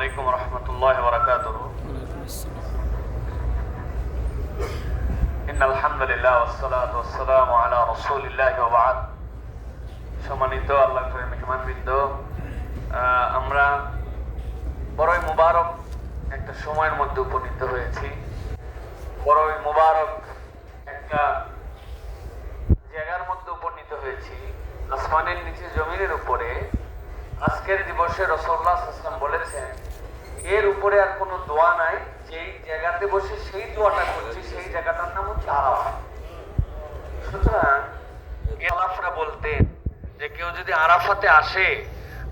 আলাইকুম ওয়া রাহমাতুল্লাহি ওয়া বারাকাতুহু। ইন্নাল হামদুলিল্লাহ ওয়াস সালাতু ওয়াস সালামু আলা রাসূলিল্লাহি ওয়া বা'দ। সম্মানিত আল্লাহর মেহমানবৃন্দ, আমরা বড়ই মুবারক একটা সময়ের মধ্যে উপনীত হয়েছি। বড়ই মুবারক একটা জায়গার মধ্যে উপনীত হয়েছি, আসমানের নিচে জমিনের উপরে। আজকের দিবসে রাসূলুল্লাহ সাল্লাল্লাহু আলাইহি ওয়াসাল্লাম বলেছেন, এর উপরে আর কোনো দোয়া নাই। যেই জায়গাতে বসে সেই দোয়াটা করছি সেই জায়গাটার নাম হচ্ছে আরাফাত। সুতরাং আলাফরা বলতেন যে কেউ যদি আরাফাতে আসে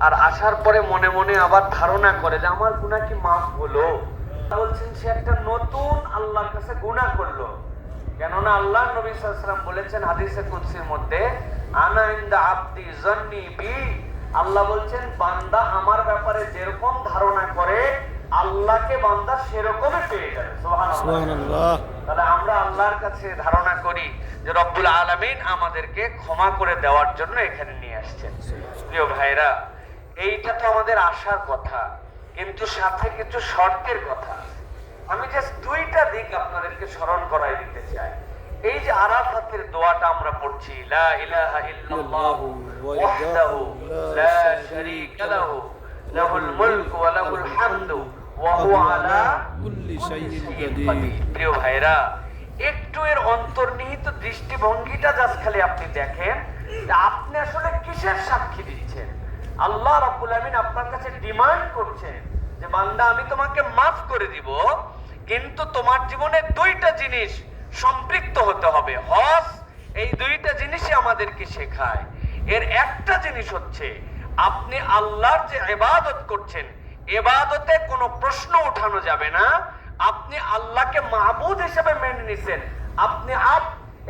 আর আসার পরে মনে মনে আবার ধারণা করে যে আমার গুনাহ কি মাফ হলো, বলছেন সে একটা নতুন আল্লাহর কাছে গুনাহ করলো। কেননা আল্লাহ নবী সাল্লাল্লাহু আলাইহি ওয়াসাল্লাম বলেছেন হাদিসে কুদসির মধ্যে, আনা ইনদা আবদি জান্নি বি, আল্লাহ বলছেন বান্দা আমার ব্যাপারে যেরকম ধারণা করে আল্লাহকে বান্দা সেরকমই পেয়ে যাবে। সুবহানাল্লাহ। তাহলে আমরা আল্লাহর কাছে ধারণা করি যে রব্বুল আলামিন আমাদেরকে ক্ষমা করে দেওয়ার জন্য এখানে নিয়ে আসছেন। প্রিয় ভাইরা, এইটা তো আমাদের আশার কথা, কিন্তু সাথে কিছু শর্তের কথা। আমি জাস্ট দুইটা দিক আপনাদেরকে স্মরণ করাই দিতে চাই। এই যে আরাফাতের দোয়াটা আমরা পড়ছি, লা ইলাহা ইল্লাল্লাহু ওয়াহদাহু লা শারীকা লাহু লাহুল মুলকু ওয়া লাহুল হামদু ওয়া হুয়া আলা কুল্লি শাইইন কাদির। প্রিয় ভাইরা, একটু এর অন্তর্নিহিত দৃষ্টিভঙ্গিটা জাস্ট খালি আপনি দেখেন যে আপনি আসলে কিসের সাক্ষী দিচ্ছেন। আল্লাহ রাব্বুল আমিন আপনার কাছে ডিমান্ড করছেন যে বান্দা আমি তোমাকে মাফ করে দিব, কিন্তু তোমার জীবনে দুইটা জিনিস সম্পৃক্ত হতে হবে। হজ এই দুইটা জিনিসই আমাদেরকে শেখায়। এর একটা জিনিস হচ্ছে আপনি আল্লাহর যে ইবাদত করছেন, ইবাদতে কোনো প্রশ্ন উঠানো যাবে না। আপনি আল্লাহকে মাবুদ হিসেবে মেনে নিছেন, আপনি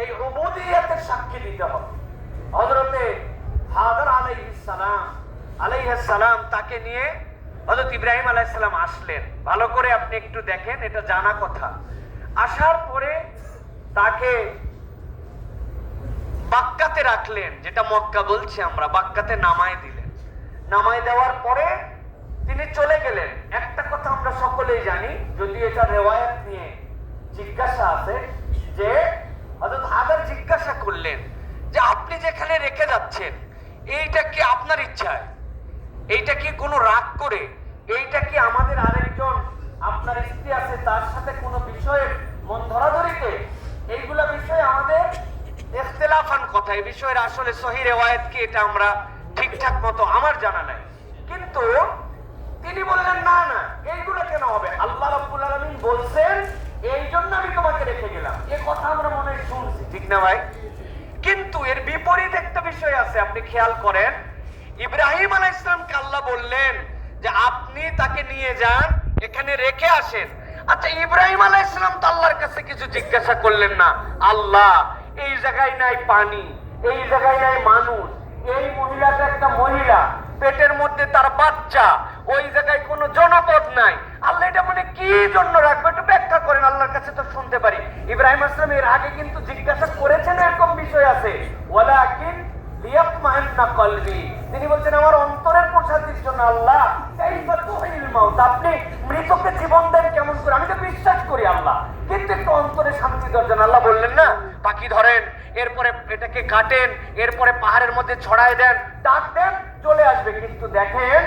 এই উবুদিয়তের সাক্ষী দিতে হবে। হযরতে হাজর আলাইহিস সালাম তাকে নিয়ে হযরত ইব্রাহিম আলাইহিস সালাম আসলেন। ভালো করে আপনি একটু দেখেন, এটা জানা কথা। আসার পরে তাকে বাক্কাতে রাখলেন, যেটা মক্কা বলছি আমরা, বাক্কাতে নামায় দিলেন। নামায় দেওয়ার পরে তিনি চলে গেলেন। একটা কথা আমরা সকলেই জানি, যদি এটা রিওয়ায়াত নিয়ে জিজ্ঞাসা আছে, যে হযরত হাজার জিজ্ঞাসা করলেন যে আপনি যেখানে রেখে যাচ্ছেন এইটা কি আপনার ইচ্ছায়, এইটা কি কোনো রাগ করে, এইটা কি আমাদের আরেকজন আপনার স্ত্রী আছে তার সাথে কোনো বিষয়ে মন ধরাধরিতে, এইগুলা বিষয়ে আমাদের ইখতিলাফান কথা। এই বিষয়ের আসলে সহিহ রিওয়ায়াত কি এটা আমরা ঠিকঠাক মতো আমার জানা নাই। কিন্তু তিনি বললেন না না, এইগুলা কেন হবে, আল্লাহ রাব্বুল আলামিন বলছেন এই জন্য আমি তোমাকে রেখে গেলাম। এই কথা আমরা মনে হয় শুনছি, ঠিক না ভাই? কিন্তু এর বিপরীত একটা বিষয় আছে, আপনি খেয়াল করেন। ইব্রাহিম আলাইহিস সালামকে আল্লাহ বললেন যে আপনি তাকে নিয়ে যান, এখানে রেখে আসেন। আচ্ছা, ইব্রাহিম আলাইহিস সালাম তো আল্লাহর কাছে কিছু জিজ্ঞাসা করলেন না, আল্লাহ এই জায়গায় নাই পানি, এই জায়গায় নাই মানুষ, এই মহিলাটা একটা মহিলা, পেটের মধ্যে তার বাচ্চা, ওই জায়গায় কোনো জনপদ নাই, আল্লাহ এটা মানে কি জন্য রাখবে, একটু ব্যাখ্যা করেন, আল্লাহর কাছে তো শুনতে পারি। ইব্রাহিম আলাইহিস সালাম এর আগে কিন্তু জিজ্ঞাসা করেছেন, এরকম বিষয় আছে, ওয়ালাকিন লিয়াতমাইন্না কলবি, তিনি বলছেন আমার অন্তরের প্রশান্তির জন্য। আল্লাহ কাইফা তুহিল মাউত, আপনি মৃতকে জীবন দেন কেমন করে, আমি তো বিশ্বাস করি আল্লাহ, কিন্তু একটু অন্তরে শান্তি দর্জন। আল্লাহ বললেন না, পাখি ধরেন, এরপরে এটাকে কাটেন, এরপরে পাহাড়ের মধ্যে ছড়ায় দেন, ডাক দেন, চলে আসবে। কিন্তু দেখেন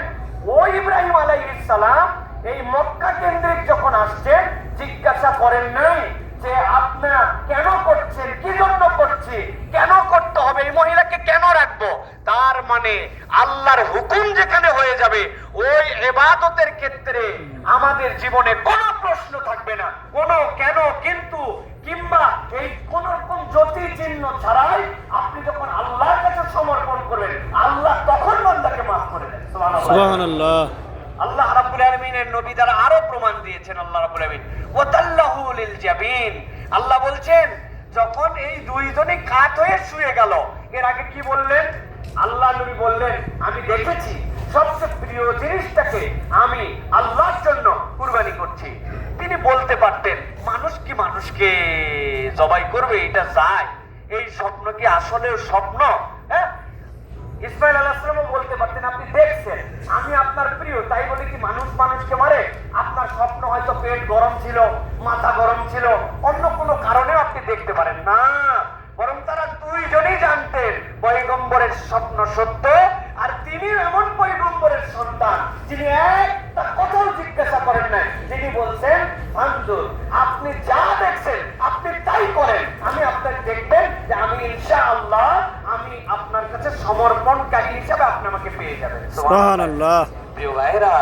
ওই ইব্রাহিম আলাইহিস সালাম এই মক্কা কেন্দ্রিক যখন আসছেন, জিজ্ঞাসা করেন নাই যে আপনারা কেন করছেন, কি জন্য করছি, কেন করতে হবে, এই মহিলাকে কেন রাখবো। তার মানে আল্লাহর হুকুম যেখানে হয়ে যাবে, ওই ইবাদতের ক্ষেত্রে আমাদের জীবনে কোনো প্রশ্ন থাকবে না, কোনো কেন কিন্তু কিংবা এই কোন রকম জ্যোতি চিহ্ন ছাড়াই আপনি যখন আল্লাহর কাছে সমর্পণ করবেন, আল্লাহ তখন বান্দাকে মাফ করে দেন। সুবহানাল্লাহ। আল্লাহ রাব্বুল আলামিনের নবী দ্বারা আরো প্রমাণ দিয়েছেন। আল্লাহ রাব্বুল আলামিন ওয়াতাল্লাহু লিল জাবিন, আল্লাহ বলছেন যখন এই দুইজনই কাত হয়ে শুয়ে গেল, এর আগে কি বললেন, আল্লাহ নবী বললেন আমি দেখেছি সবচেয়ে প্রিয় জিনিসটাকে আমি আল্লাহর জন্য কুরবানি করছি। তিনি বলতে পারতেন মানুষ কি মানুষকে জবাই করবে, এটা যায়, এই স্বপ্ন কি আসলে স্বপ্ন? হ্যাঁ, ইসমাঈল আলাইহিস সালামও বলতে পারতেন আপনি দেখছেন আমি আপনার প্রিয়, তাই বলে কি মানুষ মানুষকে মারে? পেট গরম ছিল, মাথা গরম ছিল, অন্য কোনো কারণেও আপনি দেখতে পারেন না, বরং তারা দুইজনই জানতেন পয়গম্বরের স্বপ্ন সত্য, আর তিনি এমন পয়গম্বরের সন্তান যিনি একটা কথাও জিজ্ঞাসা করেন নাই, যিনি বলছেন আনজুর, আপনি যা দেখছেন আপনি তাই করেন, আমি আপনাকে দেখবেন যে আমি ইনশাআল্লাহ আমি আপনার কাছে সমর্পণকারী হিসেবে আপনি আমাকে পেয়ে যাবেন। সুবহানাল্লাহ। প্রিয় ভাইরা,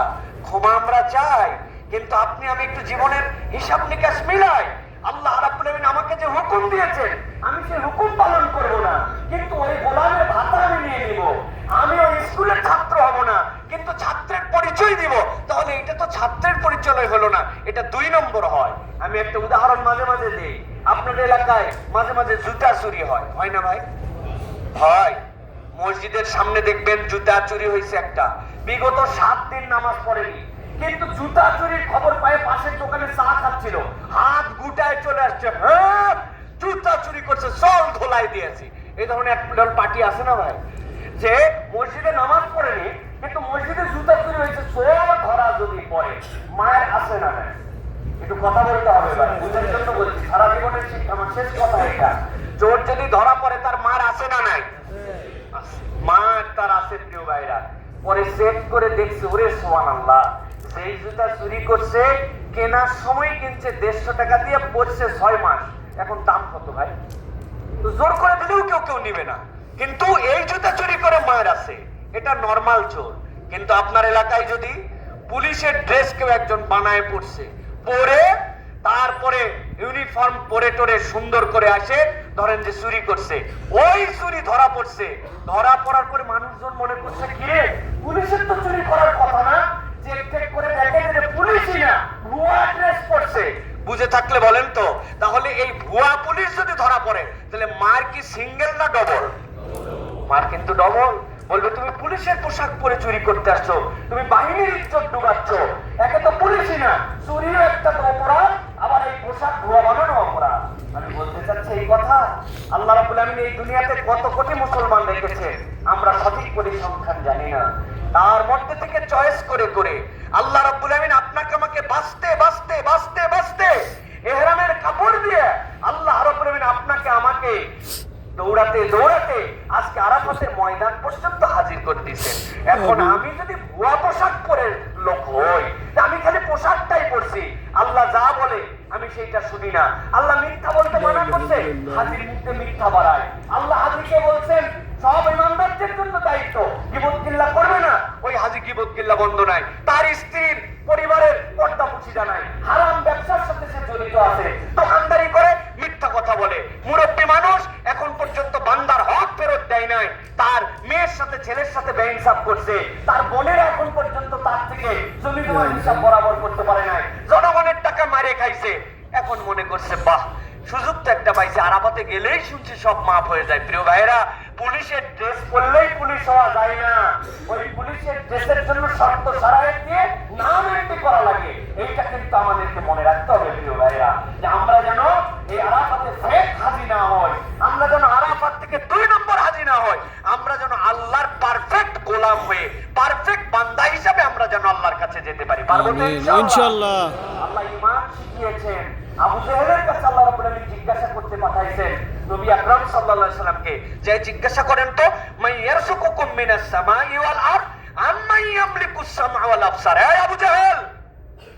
ক্ষমা আমরা চাই, কিন্তু আপনি আমি একটু জীবনের হিসাব নিকাশ মিলাই। আল্লাহ রাব্বুল আলামিন আমাকে যে হুকুম দিয়েছেন আমি সেই হুকুম পালন করব না, কিন্তু ওই গোলামের ভাতা আমি নিয়ে নিব। আমি ওই স্কুলের ছাত্র হব না, কিন্তু ছাত্রের পরিচয় দিব। তাহলে এটা তো ছাত্রের পরিচয় হলো না, এটা 2 নম্বর হয়। আমি একটা উদাহরণ মাঝে মাঝে দিই। আপনাদের এলাকায় মাঝে মাঝে জুতা চুরি হয়, হয় না ভাই? হয়। মসজিদের সামনে দেখবেন জুতা চুরি হয়েছে একটা, বিগত 7 দিন নামাজ পড়েনি, কিন্তু জুতা চুরির খবর পায়ে পাশের দোকানে চা খাচ্ছিল, হাত গুটায় চলে আসছে, হ্যাঁ জুতা চুরি করছে, চল ধোলাই দিয়েছি। এই ধরনের একটা পার্টি আছে না ভাই, যে মসজিদে নামাজ পড়েনি কিন্তু মসজিদে জুতা চুরি হয়েছে, চোর ধরা যদি পড়ে মায়ের আসে না না। একটু কথা বলতে হবে ভাই, বুঝার জন্য বলছি, সারা জীবনের শিক্ষা আমার শেষ কথা এটা। চোর যদি ধরা পড়ে তার মার আসে না নাই? মার তার আছে প্রিয় ভাইরা। পরে চেক করে দেখছি, ওরে সুবহানাল্লাহ, সেই জুতা চুরি করছে কেনার সময় কিনছে 150 টাকা দিয়ে, পড়ছে 6 মাস, এখন দাম কত ভাই? তো জোর করে দিলেও কেউ কেউ নিবে না, কিন্তু এই জুতা চুরি করে মার আছে, এটা নরমাল চোর। কিন্তু আপনার এলাকায় যদি পুলিশের ড্রেস কেউ একজন বানায় পড়ছে, পরে তারপরে ইউনিফর্ম পরে টরে সুন্দর করে আসে, ধরেন যে চুরি করছে, ওই চুরি ধরা পড়ছে, ধরা পড়ার পরে মানুষজন মনে করছে কিরে পুলিশের তো চুরি করার কথা না, চেক টেক করে দেখে যে পুলিশই না, ভুয়া ড্রেস পড়ছে। বুঝে থাকলে বলেন তো, তাহলে এই ভুয়া পুলিশ যদি ধরা পড়ে তাহলে মার কি সিঙ্গেল না ডবল? মার কিন্তু ডবল। বলবে তুমি পুলিশের পোশাক পরে চুরি করতে আসছো, তুমি বাহিনীর ইজ্জত ডুবাচ্ছ। একে তো পুলিশই না, চুরিও একটা অপরাধ, আবার এই পোশাক ভুয়া বানানো অপরাধ। আমি বলতে চাচ্ছি এই কথা, আল্লাহ রাব্বুল আলামিন এই দুনিয়াতে কত কোটি মুসলমান রেখেছে আমরা সঠিক পরিসংখ্যান জানি না, তার মধ্যে থেকে চয়েস করে করে আল্লাহ রাব্বুল আলামিন আপনাকে আমাকে বাঁচতে বাঁচতে বাঁচতে বাঁচতে ইহরামের কাপড় দিয়ে আল্লাহ রাব্বুল আলামিন আপনাকে আমাকে দৌড়াতে দৌড়াতে আজকে আরাফাতের ময়দান পর্যন্ত হাজির করে দিয়েছেন। এখন আমি যদি ভুয়া পোশাক পরে লোক হই, আমি খালি পোশাকটাই পরছি, আল্লাহ যা বলে আমি সেইটা শুনি না, আল্লাহ মিথ্যা বলতে মানা করছে, হাজির মুখে মিথ্যা বাড়ায়। আল্লাহ হাজিকে বলছেন সব ইমানদারদের জন্য দায়িত্ব, গীবত গিল্লা করবে না, ওই হাজি গীবত গিল্লা বন্ধ নাই, তার স্ত্রীর পরিবারের পর্দা পুছিদা নাই, হারাম ব্যবসার সাথে সে জড়িত আছে, দোকানদারি করে, মিথ্যা কথা বলে, মুরব্বী মানুষ এখন পর্যন্ত বান্দার হক ফেরত দেয় নাই, তার মেয়ের সাথে ছেলের সাথে বেইনসাফ করছে, তার বোনের এখন পর্যন্ত তার থেকে জমি জমা হিসাব বরাবর করতে পারে নাই, জনগণের টাকা মারে খাইছে, এখন মনে করছে বাহ সুযোগ তো একটা পাইছে, আরাফাতে গেলেই শুনছি সব মাফ হয়ে যায়। প্রিয় ভাইরা, পুলিশের ড্রেস পরলেই পুলিশ হওয়া যায় না, ওই পুলিশের ড্রেসের জন্য শর্ত সারাইয়ে দিয়ে নাম এন্ট্রি করা লাগে। এইটা কিন্তু আমাদেরকে মনে রাখতে হবে প্রিয় ভাইরা, যে আমরা যেন এই আরাফাতে ফেক হাজি না হই, আমরা যেন আরাফাত থেকে 2 নম্বর হাজি না হই, আমরা যেন আল্লাহর পারফেক্ট গোলাম হয়ে পারফেক্ট বান্দা হিসেবে আমরা যেন আল্লাহর কাছে যেতে পারি। পারবো তো ইনশাআল্লাহ। আল্লাহ ঈমান শিখিয়েছেন। আবু জেহেলের কাছে আল্লাহ রাব্বুল আলামিন জিজ্ঞাসা করতে পাঠাইছেন নবী আকরাম সাল্লাল্লাহু আলাইহি সাল্লামকে, যে জিজ্ঞাসা করেন তো মান ইয়ারসুকুকুম মিনাস সামাই ওয়াল আরদ আম্মান ইয়ামলিকুস সামআ ওয়াল আবসার। এই আবু জেহেল,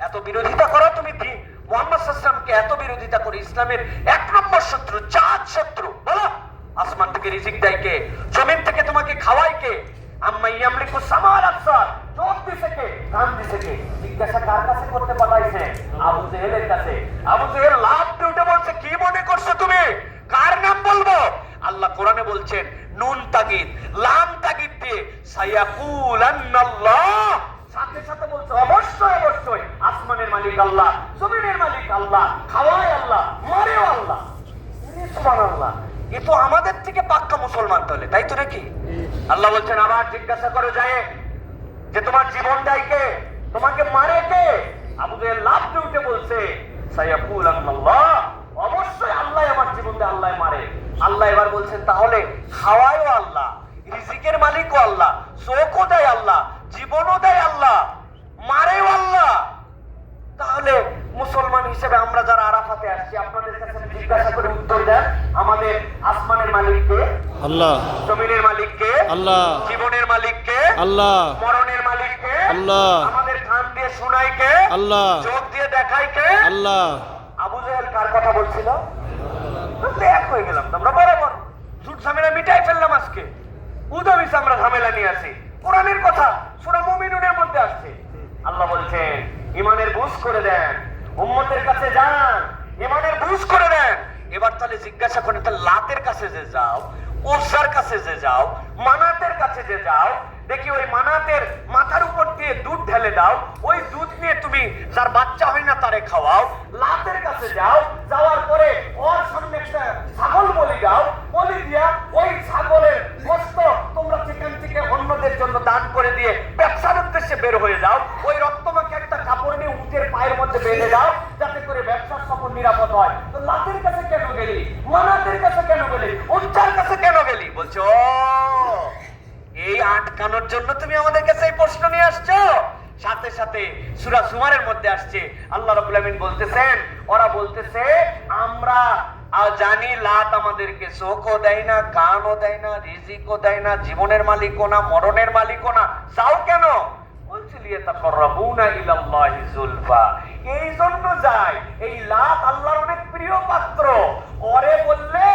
এত বিরোধিতা করো তুমি মুহাম্মদ সাল্লাল্লাহু আলাইহি সাল্লামকে, এত বিরোধিতা করো, ইসলামের 1 নম্বর শত্রু, জাত শত্রু, বলো আসমান থেকে রিজিক দেয় কে, জমিন থেকে তোমাকে খাওয়ায় কে, আম্মা ইয়ামলিকুস সামআ ওয়াল আবসার, চোখ দিছে কে, কান দিছে কে? জিজ্ঞাসা কার কাছে করতে পাঠাইছে? আবু জেহেলের কাছে। আবু জেহেল লাভ দিয়ে উঠে বলছে কি মনে করছো তুমি, কার নাম বলবো? আল্লাহ কোরআনে বলছেন নুন তাগিদ লাম তাগিদ দিয়ে সায়াকুলান্নাল্লাহ, সাথে সাথে বলছে অবশ্যই অবশ্যই আসমানের মালিক আল্লাহ, জমিনের মালিক আল্লাহ, খাওয়ায় আল্লাহ, মারেও আল্লাহ। সুবহানাল্লাহ, এ তো আমাদের থেকে পাক্কা মুসলমান তাহলে, তাই তো নাকি? আল্লাহ বলছেন আবার জিজ্ঞাসা করে যায় যে তোমার জীবন দেয় কে, তোমাকে মারে কে? আবু জেহেল লাফ দিয়ে উঠে বলছে সায়াকুলান্নাল্লাহ, অবশ্যই আল্লাহ আমার জীবন দেয়, আল্লাহ মারে। আল্লাহ এবার বলছেন তাহলে খাওয়ায়ও আল্লাহ, রিজিকের মালিকও আল্লাহ, চোখও দেয় আল্লাহ, জীবনও দেয় আল্লাহ, মারেও আল্লাহ, তাহলে মালিক কে? আল্লাহ। জমিনের মালিক কে? আল্লাহ। জীবনের মালিক কে? আল্লাহ। মরণের মালিক কে? আল্লাহ। আমাদের কান দিয়ে শোনাই কে? আল্লাহ। চোখ দিয়ে দেখাই কে? আল্লাহ। আবু জাহেল কার কথা বলছিল? এক হয়ে গেলাম আমরা বরাবর, ঝুট ঝামেলা মিটাই ফেললাম আজকে। উদামিস আমরা ঝামেলা নিয়ে আসি। কোরআনের কথা সূরা মুমিনুনের মধ্যে আসছে। আল্লাহ বলছেন ঈমানের বুঝ করে দেন, উম্মতের কাছে যান, ঈমানের বুঝ করে দেন। এবার তাহলে জিজ্ঞাসা করেন, তাহলে লাতের কাছে যে যাও, উজ্জার কাছে যে যাও, মানাতের কাছে যে যাও, দেখি ওই মানাতের মাথার উপর দিয়ে দুধ ঢেলে দাও, ওই দুধ নিয়ে তুমি যার বাচ্চা হয় না তারে খাওয়াও। লাতের কাছে যাও, যাওয়ার পরে ওর সামনে একটা ছাগল বলি দাও, বলি দিয়া ওই ছাগলের গোশত তোমরা সেখান থেকে অন্যদের জন্য দান করে দিয়ে ব্যবসার উদ্দেশ্যে বের হয়ে যাও। ওই রক্তমাখা একটা কাপড় নিয়ে উটের পায়ের মধ্যে বেঁধে দাও, যাতে করে ব্যবসার সফল নিরাপদ হয়। তো লাতের কাছে কেন গেলি? মানাতের কাছে কেন গেলি? উজ্জার কাছে কেন গেলি? বলছো এই আটকানোর জন্য তুমি আমাদের কাছে এই প্রশ্ন নিয়ে আসছো। সাথে সাথে সূরা জুমারের মধ্যে আসছে, আল্লাহ রাব্বুল আমিন বলতেছেন, ওরা বলতেছে আমরা জানি লাত আমাদেরকে চোখও দেয় না, কানও দেয় না, রিজিকও দেয় না, জীবনের মালিকও না, মরণের মালিকও না, চাও কেন? এই জন্য যায়। এই লাত আল্লাহর অনেক প্রিয় পাত্র, ওরে বললে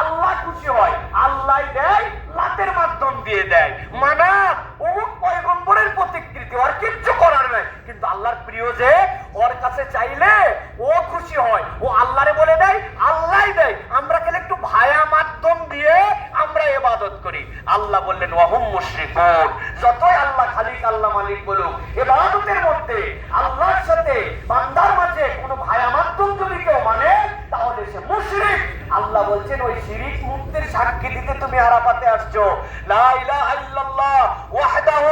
আল্লাহ খুশি হয়, আল্লাহ দেয়, লাতের মাধ্যম দিয়ে দেয়। মানাত অমুক পয়গম্বরের প্রতিকৃতি, ওর কিচ্ছু করার নাই, কিন্তু আল্লাহর প্রিয় যে, ওর কাছে চাইলে ও খুশি হয়, ও আল্লাহরে বলে দেয়, আল্লাহ দেয়। আমরা গেলে একটু ভায়া মাধ্যম দিয়ে আমরা ইবাদত করি। আল্লাহ বললেন ওয়াহুম মুশরিকুন, যতই আল্লাহ খালিক আল্লাহ মালিক বলুক, ইবাদতের মধ্যে আল্লাহর সাথে বান্দার মাঝে কোনো ভায়া মাধ্যম যদি কেউ মানে, তাহলে সে মুশরিক। আল্লাহ বলছেন ওই শিরিক মুক্তির সাক্ষী দিতে তুমি আরাফাতে আসছো। লা ইলাহা ইল্লাল্লাহ ওয়াহদাহু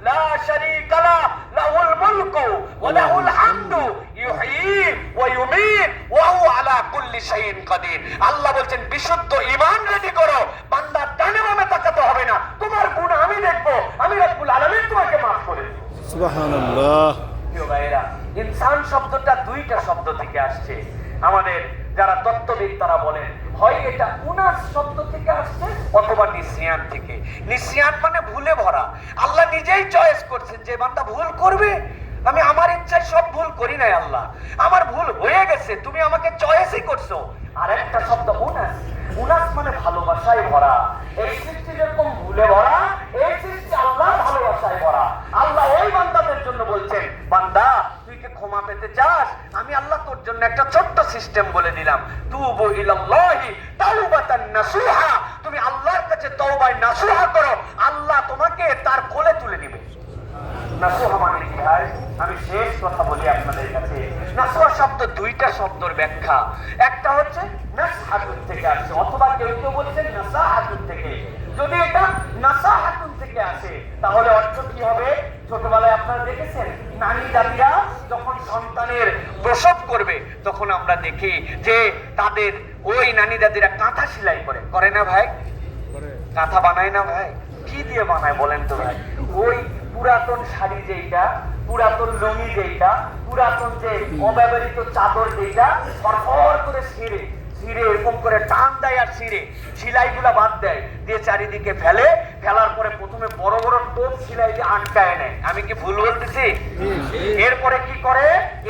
লা শারীকা লাহু, লাহুল মুলকু ওয়া লাহুল হামদু, ইউহয়ী ওয়া ইউমীত ওয়া হুয়া আলা কুল্লি শাইইন কাদির। আল্লাহ বলছেন বিশুদ্ধ ঈমান রেডি করো, বান্দা ডানে বামে তাকাতে হবে না, তোমার গুনাহ আমি দেখব, আমি রব্বুল আলামিন তোমাকে maaf করে দেব। সুবহানাল্লাহ। প্রিয় ভাইরা, ইনসান শব্দটা দুইটা শব্দ থেকে আসছে। আমাদের যারা তত্ত্ববিদ তারা বলেন হয় এটা উনাস শব্দ থেকে আসছে অথবা নিসিয়ান থেকে। নিসিয়ান মানে ভুলে ভরা। আল্লাহ নিজেই চয়েস করছেন যে বান্দা ভুল করবে, আমি আমার ইচ্ছায় সব ভুল করি নাই আল্লাহ, আমার ভুল হয়ে গেছে, তুমি আমাকে চয়েসই করছো। আর একটা শব্দ উনাস, উনাস মানে ভালোবাসায় ভরা। এই সৃষ্টি যেরকম ভুলে ভরা, এই সৃষ্টি আল্লাহ ভালোবাসায় ভরা। আল্লাহ ওই বান্দাদের জন্য বলছেন, বান্দা তুই কি ক্ষমা পেতে চাস, আমি আল্লাহ তোর জন্য একটা ছোট্ট সিস্টেম বলে দিলাম, তুবু ইলাল্লাহি তাওবাতান নাসুহা, তুমি আল্লাহর কাছে তওবায়ে নাসুহা করো, আল্লাহ তোমাকে তার কোলে তুলে নেবে। নাসুহা মানে কি ভাই? আমি শেষ কথা বলি আপনাদের কাছে। নাসুহা শব্দ দুইটা শব্দের ব্যাখ্যা, একটা হচ্ছে নাসহাতুন থেকে আসে, অথবা কেউ কেউ বলছেন নাসাহাতুন থেকে। যদি এটা নাসাহাতুন থেকে আসে তাহলে অর্থ কি হবে? ছোটবেলায় আপনারা দেখেছেন নানি দাদিরা যখন সন্তানের প্রসব করবে, তখন আমরা দেখি যে তাদের ওই নানি দাদিরা কাঁথা সেলাই করে না ভাই? কাঁথা বানায় না ভাই? কি দিয়ে বানায় বলেন তো ভাই? ওই পুরাতন শাড়ি যেইটা, পুরাতন লুঙ্গি যেইটা, পুরাতন যে অব্যবহৃত চাদর যেইটা, ফরফর করে ছিঁড়ে এরকম করে টান দেয় আর ছিঁড়ে সেলাইগুলা বাদ দেয়, দিয়ে চারিদিকে ফেলে, ফেলার পরে প্রথমে বড় বড় টোপ সেলাই দিয়ে আটকায় নেয়। আমি কি ভুল বলতেছি? এরপরে কি করে?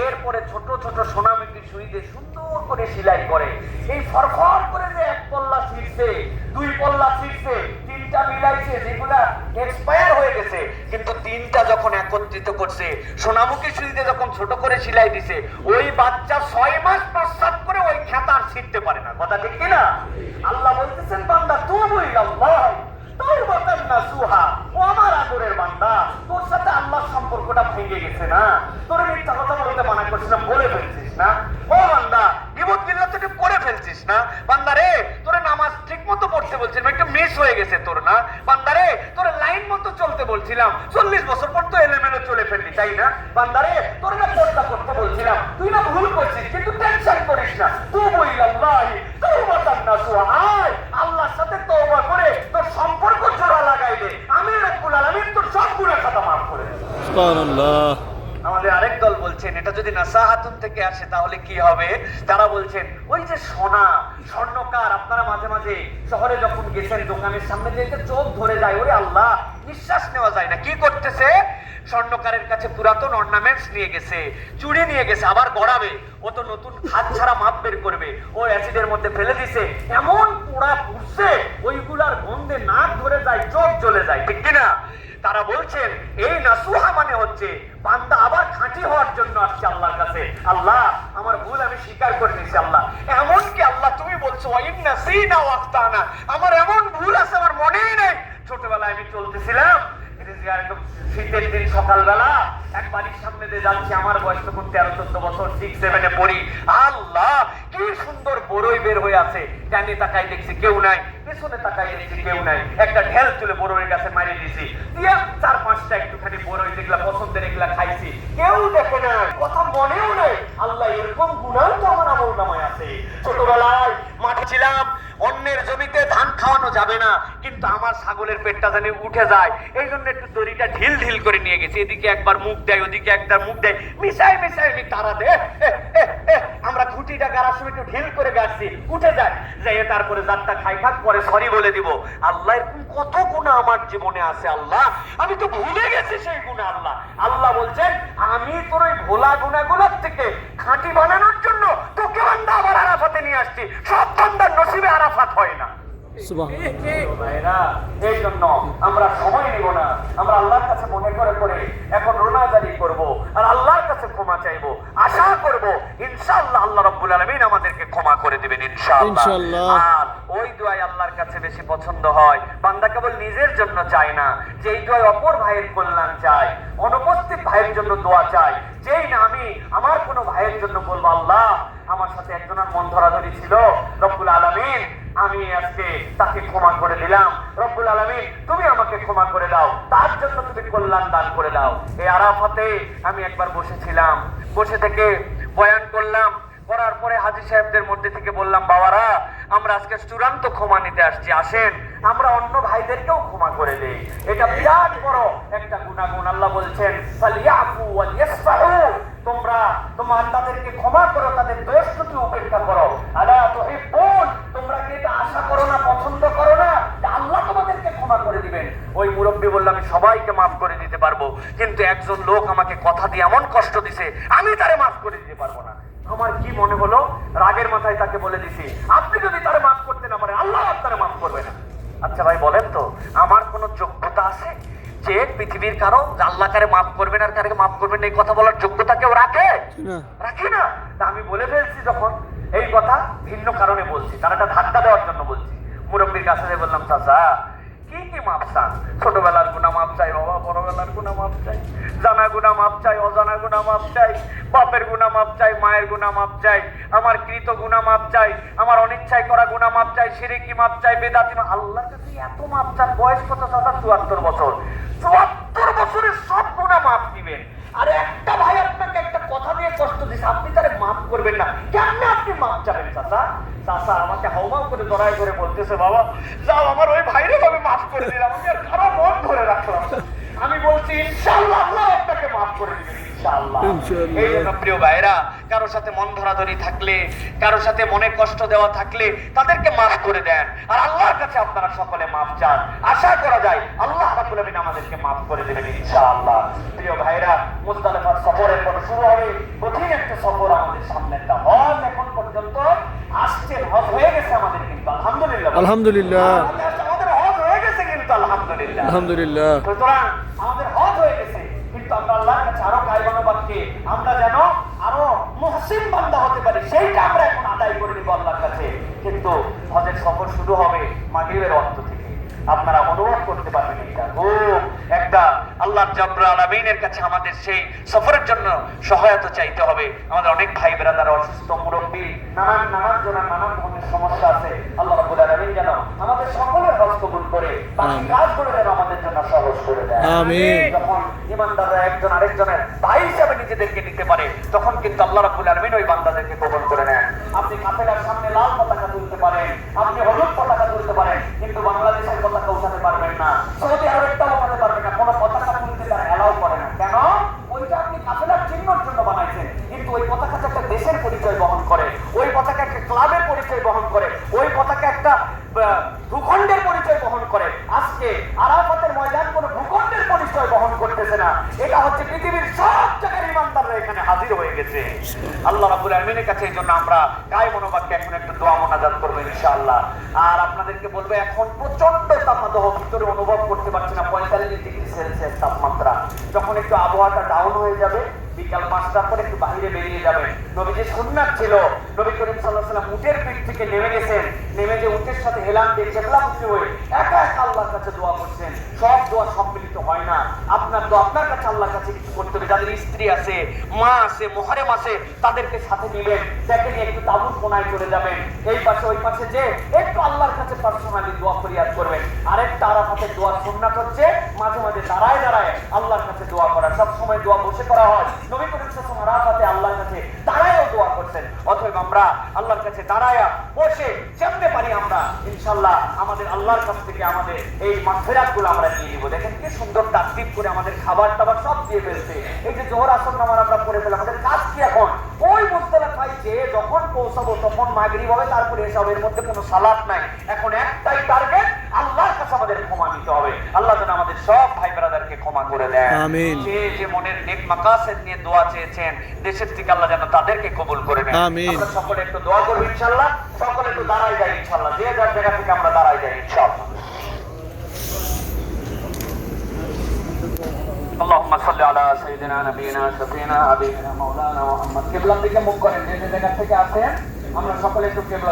এরপরে ছোট ছোট সোনামুখী সুই দিয়ে সুন্দর করে সেলাই করে। এই ফরফর করে যে এক পল্লা ছিঁড়ছে, দুই পল্লা ছিঁড়ছে, তিনটা মিলাইছে, যেগুলা এক্সপায়ার হয়ে গেছে, কিন্তু তিনটা যখন একত্রিত করছে, সোনামুখী সুইতে যখন ছোট করে সেলাই দিছে, ওই বাচ্চা 6 মাস প্রস্রাব করে ওই খেতা আর ছিঁড়তে পারে না। কথা ঠিক কিনা? আল্লাহ বলতেছেন বান্দা তুবু ইলাল্লাহ তাওবাতান নাসুহা, ও আমার আদরের বান্দা, তোর সাথে আল্লাহর সম্পর্কটা ভেঙে গেছে না, তোর মিথ্যা কথা বলতে মানা করছিলাম, বলে ফেলছিস না। ও বান্দা বিপদ বিল্লাহ তুই করে ফেলছিস না। বান্দা রে তোর নামাজ ঠিক মতো পড়তে বলছিলাম, একটু মিস হয়ে গেছে তোর না। বান্দা রে তোর লাইন মতো চলতে বলছিলাম, 40 বছর পর তো এলোমেলো চলে ফেললি, তাই না? বান্দা রে তোর না পর্দা করতে বলছিলাম, তুই না ভুল করছিস, কিন্তু টেনশন করিস না, তুবু ইলাল্লাহি তাওবাতান নাসুহা, আয় আল্লাহর সাথে তওবা করে তোর সম্পর্ক জোড়া লাগাই দে, আমি রব্বুল আলামিন তোর সব গুনাহ খাতা মাফ করে দেব। সুবহানাল্লাহ। আমাদের আরেক দল বলছেন এটা যদি নাসাহাতুন থেকে আসে তাহলে কি হবে? তারা বলছেন ওই যে সোনা, স্বর্ণকার আপনারা মাঝে মাঝে শহরে যখন গেছেন দোকানের সামনে যেতে চোখ ধরে যায়, ওরে আল্লাহ নিঃশ্বাস নেওয়া যায় না। কি করতেছে? স্বর্ণকারের কাছে পুরাতন অর্নামেন্টস নিয়ে গেছে, চুড়ি নিয়ে গেছে, আবার গড়াবে। ও তো নতুন হাত ছাড়া মাপ বের করবে, ও অ্যাসিডের মধ্যে ফেলে দিছে, এমন পোড়া পুড়ছে ওইগুলার গন্ধে নাক ধরে যায়, চোখ জ্বলে যায়, ঠিক কিনা? তারা বলছেন এই নাসুহা মানে হচ্ছে বান্দা আবার খাঁটি হওয়ার জন্য আসছে আল্লাহর কাছে। আল্লাহ আমার ভুল আমি স্বীকার করে নিয়েছি আল্লাহ। এমন কি আল্লাহ তুমি বলছো ওয়াইন্না সিনা ওয়াক্তানা, আমার এমন ভুল আছে আমার মনেই নেই। ছোটবেলায় আমি চলতেছিলাম, শীতের দিন সকালবেলা এক বাড়ির সামনে দিয়ে যাচ্ছি, আমার বয়স তখন 13-14 বছর, 6-7 এ পড়ি। আল্লাহ কি সুন্দর বড়ই বের হয়ে আছে, ডানে তাকাই দেখছি কেউ নাই, পেছনে তাকাই দেখছি কেউ নাই, একটা ঢেল তুলে বড়ই গাছে মারিয়ে দিছি, দিয়া 4-5টা একটুখানি বড়ই যেগুলা পছন্দের এগুলা খাইছি, কেউ দেখে নাই, কথা মনেও নাই। আল্লাহ এরকম গুনাহ তো আমার আমল নামায় আছে। ছোটবেলায় মাঠে ছিলাম, অন্যের জমিতে ধান খাওয়ানো যাবে না, কিন্তু আমার ছাগলের পেটটা জানি উঠে যায়, এই জন্য একটু দড়িটা ঢিল ঢিল করে নিয়ে গেছি, এদিকে একবার মুখ দেয় ওদিকে একবার মুখ দেয়, মিশাই মিশাই আমি তারা দে, আমরা খুঁটিটা গাড়ার সময় একটু ঢিল করে গাড়ছি, উঠে যায়, যাই তারপরে জাতটা খাই খাক পরে সরি বলে দিব। আল্লাহ এরকম কত গুনাহ আমার জীবনে আছে আল্লাহ, আমি তো ভুলে গেছি সেই গুনাহ। আল্লাহ আল্লাহ বলছেন আমি তোর ওই ভোলা গুনাহগুলোর থেকে খাঁটি বানানোর জন্য তোকে বান্দা আবার আরাফাতে নিয়ে আসছি। সব বান্দার নসিবে আরাফাত হয় না। এই জন্য আমরা সময় নিব না, আমরা আল্লাহর কাছে মনে করে করে এখন রোনাজারি করব আর আল্লাহর কাছে ক্ষমা চাইবো, আশা করব ইনশাআল্লাহ আল্লাহ রাব্বুল আলামিন আমাদেরকে ক্ষমা করে দিবেন ইনশাআল্লাহ। আর ওই দোয়াই আল্লাহর কাছে বেশি পছন্দ হয়। বান্দা কেবল নিজের জন্য চায় না, যেই দোয়াই অপর ভাইয়ের কল্যাণ চায়, অনুপস্থিত ভাইয়ের জন্য দোয়া চায়, যেই না আমি আমার কোনো ভাইয়ের জন্য বলবো আল্লাহ আমার সাথে একজনের মন ধরাধরি ছিল, রব্বুল আলামিন আমি আজকে তাকে ক্ষমা করে দিলাম, রব্বুল আলামিন তুমি আমাকে ক্ষমা করে দাও, তার জন্য তুমি কল্যাণ দান করে দাও। এই আরাফাতে আমি একবার বসেছিলাম, বসে থেকে বয়ান করলাম, করার পরে হাজী সাহেবদের মধ্যে থেকে বললাম বাবারা আমরা আজকে চূড়ান্ত ক্ষমা নিতে আসছি, আসেন আমরা অন্য ভাইদেরকেও ক্ষমা করে দেই, এটা বিরাট বড় একটা গুনাহগুণ। আল্লাহ বলছেন ফালিয়াফু ওয়াল ইয়াসফাহু, তোমরা তোমার তাদেরকে ক্ষমা করো, তাদের দোষ ত্রুটি উপেক্ষা করো। আলা তুহিব্বুন, তোমরা কি এটা আশা করো না, পছন্দ করো না যে আল্লাহ তোমাদেরকে ক্ষমা করে দিবেন? ওই মুরব্বি বলল আমি সবাইকে মাফ করে দিতে পারবো, কিন্তু একজন লোক আমাকে কথা দিয়ে এমন কষ্ট দিছে আমি তারে মাফ করে দিতে পারবো না। আমার কি মনে হলো, রাগের মাথায় তাকে বলে দিছি আপনি যদি তারে মাফ করতে না পারেন আল্লাহ আপনারে মাফ করবে না। আচ্ছা ভাই বলেন তো আমার কোনো যোগ্যতা আছে যে পৃথিবীর কারো আল্লাহ কারে মাফ করবেন আর কারে মাফ করবেন এই কথা বলার যোগ্যতা কেউ রাখে? রাখে না। তা আমি বলে ফেলছি যখন, এই কথা ভিন্ন কারণে বলছি, তার একটা ধাক্কা দেওয়ার জন্য বলছি। মুরব্বীর কাছে বললাম চাচা কি কি মাপ চান? ছোটবেলার গুনাহ মাপ চাই বাবা, বড়বেলার গুনাহ মাপ চাই, জানা গুনাহ মাপ চাই, অজানা গুনাহ মাপ চাই, বাপের গুনাহ মাপ চাই, মায়ের গুনাহ মাপ চাই, আমার কৃত গুনাহ মাপ চাই, আমার অনিচ্ছায় করা গুনাহ মাপ চাই, শিরকি মাপ চাই, বেদাতি মাপ। আল্লাহর কাছে এত মাপ চান, বয়স কত চাচা? 74 বছর। 74 বছরের সব গুনাহ মাপ দিবেন, আর একটা ভাই আপনাকে একটা কথা দিয়ে কষ্ট দিচ্ছে আপনি তারে মাফ করবেন না, কেমনে আপনি মাফ চাবেন চাচা? চাচা আমাকে হাউমাউ করে জড়াই করে বলতেছে বাবা যাও আমার ওই ভাইরে ভাবে মাফ করে দিলাম, আমি আর কারো মন ধরে রাখলাম। আমি বলছি ইনশাআল্লাহ আল্লাহ আপনাকে মাফ করে দিবেন ইনশাআল্লাহ। এই জন্য প্রিয় ভাইরা কারো সাথে মন ধরাধরি থাকলে, কারো সাথে মনে কষ্ট দেওয়া থাকলে তাদেরকে মাফ করে দেন, আর আল্লাহর কাছে আপনারা সকলে মাফ চান, আশা করা যায় আল্লাহ রাব্বুল আলামিন আমাদেরকে মাফ করে দেবেন ইনশাআল্লাহ। প্রিয় ভাইরা মুজদালিফার সফরের পর শুরু হবে কঠিন একটা সফর আমাদের সামনে, একটা হজ এখন পর্যন্ত আসছে, হজ হয়ে গেছে আমাদের কিন্তু আলহামদুলিল্লাহ, আলহামদুলিল্লাহ আমাদের হজ হয়ে গেছে কিন্তু আলহামদুলিল্লাহ, আলহামদুলিল্লাহ। সুতরাং আমাদের হজ হয়ে গেছে, কিন্তু আমরা আল্লাহর কাছে আরো গায়বানো বাক্যে আমরা যেন আরো মুহসিন বান্দা হতে পারি সেইটা আমরা এখন আদায় করে নিব আল্লাহর কাছে। কিন্তু হজের সফর শুরু হবে মাগরিবের ওয়াক্ত থেকে, আপনারা অনুভব করতে পারবেন এটা খুব একটা আল্লাহর রাব্বুল আলামিনের কাছে আমাদের সেই সফরের জন্য সহায়তা চাইতে হবে। আমাদের অনেক ভাই ব্রাদার অসুস্থ, মুরব্বী, নানান জনের নানান ধরনের সমস্যা আছে। আল্লাহ রাব্বুল আলামিন যেন আমাদের সকলের হজ কবুল করে বাকি কাজগুলো যেন আমাদের জন্য সহজ করে দেয়। আমিন। যখন ইমানদাররা একজন আরেকজনের ভাই হিসাবে নিজেদেরকে নিতে পারে তখন কিন্তু আল্লাহ রাব্বুল আলামিন ওই বান্দাদেরকে কবুল করে নেন। আপনি কাফেলার সামনে লাল পতাকা তুলতে পারেন, আপনি হলুদ পতাকা তুলতে পারেন, কিন্তু বাংলাদেশের পতাকা উঠাতে পারবেন না, সৌদি আরবটা উঠাতে পারবেন না, কোনো পতাকা তুলতে তারা এলাও করে না। কেন? ওইটা আপনি কাফেলার চিহ্নের জন্য বানাইছেন, কিন্তু ওই পতাকাটা একটা দেশের পরিচয় বহন করে, ওই পতাকা একটা ক্লাবের পরিচয় বহন করে, ভূখণ্ডের পরিচয় বহন করে। আজকে আরাফাতের ময়দান কোনো ভূখণ্ডের পরিচয় বহন করতেছে না, এটা হচ্ছে পৃথিবীর সব জায়গার ইমানদাররা এখানে হাজির হয়ে গেছে। আল্লাহ রাব্বুল আলামিনের কাছে এই জন্য আমরা গায়ে মনোবাক্যে এখন একটু দোয়া মোনাজাত করবো ইনশাআল্লাহ। আর আপনাদেরকে বলবো, এখন প্রচন্ড তাপমাত্রা ভিতরে অনুভব করতে পারছি না, 45 ডিগ্রি সেলসিয়াস তাপমাত্রা। যখন একটু আবহাওয়াটা ডাউন হয়ে যাবে, বিকাল 5টার পরে একটু বাইরে বেরিয়ে যাবেন। নবীজি সুন্নাত ছিল, নবী করিম সাল্লাল্লাহু আলাইহি ওয়াসাল্লাম উটের পিঠ থেকে নেমে গেছেন, নেমে যে উটের সাথে হেলান দিয়ে চেপলামুখী হয়ে একা একা আল্লাহর কাছে দোয়া করছেন। সব দোয়া সম্মিলিত হয় না, আপনার দোয়া আপনার কাছে আল্লাহর কাছে কিছু করতে হবে। যাদের স্ত্রী আছে, মা আছে, মুহররম আছে, তাদেরকে সাথে নিবেন, তাকে নিয়ে একটু তাঁবুর কোনায় চলে যাবেন, এই পাশে ওই পাশে যে একটু আল্লাহর কাছে পার্সোনালি দোয়া ফরিয়াদ করবেন। আরেকটা আরাফাতের দোয়া সুন্নাত হচ্ছে মাঝে মাঝে দাঁড়ায় দাঁড়ায় আল্লাহর কাছে দোয়া করা। সব সময় দোয়া বসে করা হয়, নবী করিম সাল্লাল্লাহু আলাইহি ওয়াসাল্লাম আরাফাতে আল্লাহর কাছে দাঁড়ায়ও দোয়া করছেন। অতএব আমরা আল্লাহর কাছে দাঁড়ায়া বসে যেমনে পারি আমরা ইনশাআল্লাহ আমাদের আল্লাহর কাছ থেকে আমাদের এই মাগফিরাতগুলো আমরা নিয়ে নিব। দেখেন কি সুন্দর তাকদীর করে আমাদের খাবার টাবার সব দিয়ে ফেলছে। এই যে জোহর আসর নামাজ আমরা পড়ে ফেললাম, আমাদের কাজ কি এখন? ওই মুজদালিফায় যে যখন পৌঁছাবো তখন মাগরিব হবে, তারপরে এসবের মধ্যে কোনো সালাত নাই। এখন একটাই টার্গেট, আল্লাহর কাছে আমাদের ক্ষমা নিতে হবে। আল্লাহ যেন আমাদের সব ভাই ব্রাদারকে ক্ষমা করে দেন। আমিন। যে মনের নেক মাকাসেদ নিয়ে দোয়া চেয়েছেন দেশের থেকে, আল্লাহ যেন তাদেরকে কবুল করে নেন। আমিন। আমরা সকলে একটু দোয়া করব ইনশাআল্লাহ। সকলে একটু দাঁড়ায় যাই ইনশাআল্লাহ, যে যার জায়গা থেকে আমরা দাঁড়ায় যাই ইনশাআল্লাহ। اللهم صل على سيدنا نبينا شفينا حبيبنا مولانا محمد। কিবলার দিকে মুখ করেন, যে জায়গা থেকে আছেন আমরা সকলে একটু কিবলা